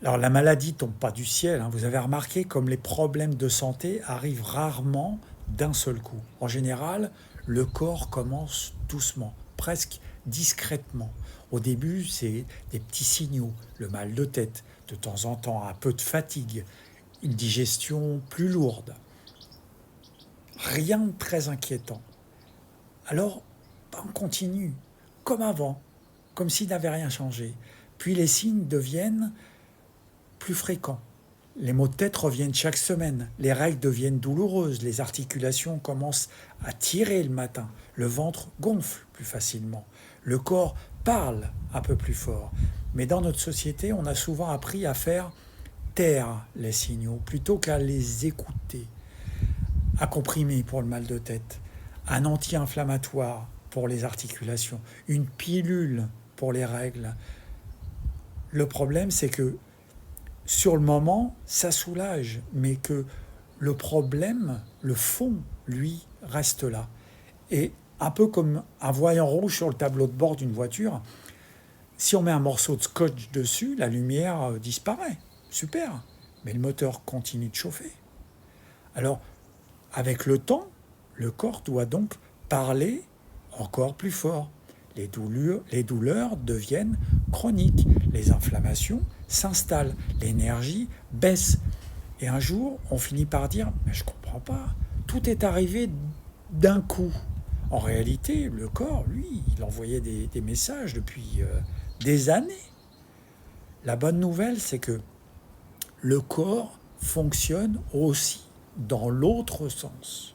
Alors la maladie tombe pas du ciel, hein. Vous avez remarqué comme les problèmes de santé arrivent rarement d'un seul coup. En général, le corps commence doucement, presque discrètement. Au début, c'est des petits signaux, le mal de tête, de temps en temps un peu de fatigue, une digestion plus lourde. Rien de très inquiétant. Alors, on continue, comme avant, comme s'il n'avait rien changé. Puis les signes deviennent plus fréquents. Les maux de tête reviennent chaque semaine, les règles deviennent douloureuses, les articulations commencent à tirer le matin, le ventre gonfle plus facilement, le corps parle un peu plus fort. Mais dans notre société, on a souvent appris à faire taire les signaux plutôt qu'à les écouter. Un comprimé pour le mal de tête, un anti-inflammatoire pour les articulations, une pilule pour les règles. Le problème, c'est que sur le moment, ça soulage, mais que le problème, le fond, lui, reste là. Et un peu comme un voyant rouge sur le tableau de bord d'une voiture, si on met un morceau de scotch dessus, la lumière disparaît. Super. Mais le moteur continue de chauffer. Alors, avec le temps, le corps doit donc parler encore plus fort. Les douleurs deviennent chroniques, les inflammations s'installent, l'énergie baisse. Et un jour, on finit par dire « mais je ne comprends pas, tout est arrivé d'un coup ». En réalité, le corps, lui, il envoyait des messages depuis des années. La bonne nouvelle, c'est que le corps fonctionne aussi dans l'autre sens.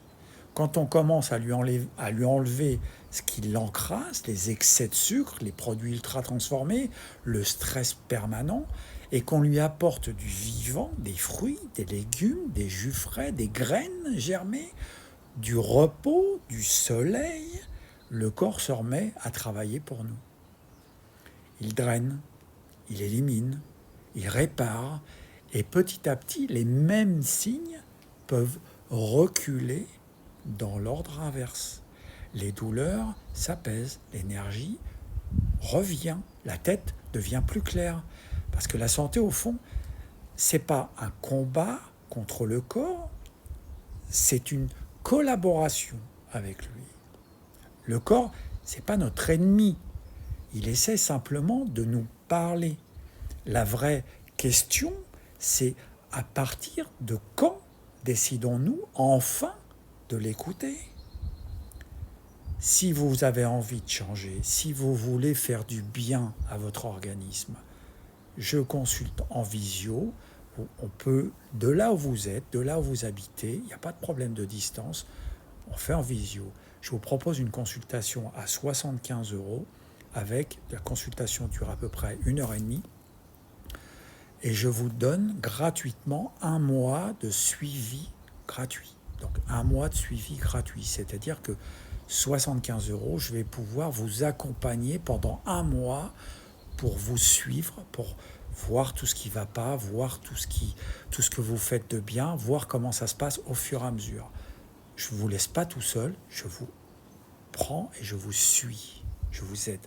Quand on commence à lui enlever ce qui l'encrasse, les excès de sucre, les produits ultra transformés, le stress permanent, et qu'on lui apporte du vivant, des fruits, des légumes, des jus frais, des graines germées, du repos, du soleil, le corps se remet à travailler pour nous. Il draine, il élimine, il répare, et petit à petit, les mêmes signes peuvent reculer dans l'ordre inverse. Les douleurs s'apaisent, l'énergie revient, la tête devient plus claire. Parce que la santé, au fond, c'est pas un combat contre le corps, c'est une collaboration avec lui. Le corps, c'est pas notre ennemi. Il essaie simplement de nous parler. La vraie question, c'est à partir de quand décidons-nous enfin de l'écouter? Si vous avez envie de changer, si vous voulez faire du bien à votre organisme, je consulte en visio. On peut, de là où vous êtes, de là où vous habitez, il n'y a pas de problème de distance, on fait en visio. Je vous propose une consultation à 75 € avec la consultation dure à peu près 1 h 30 et je vous donne gratuitement un mois de suivi gratuit. Donc un mois de suivi gratuit, c'est-à-dire que 75 €, je vais pouvoir vous accompagner pendant un mois pour vous suivre, pour voir tout ce qui ne va pas, voir tout ce que vous faites de bien, voir comment ça se passe au fur et à mesure. Je ne vous laisse pas tout seul, je vous prends et je vous suis, je vous aide.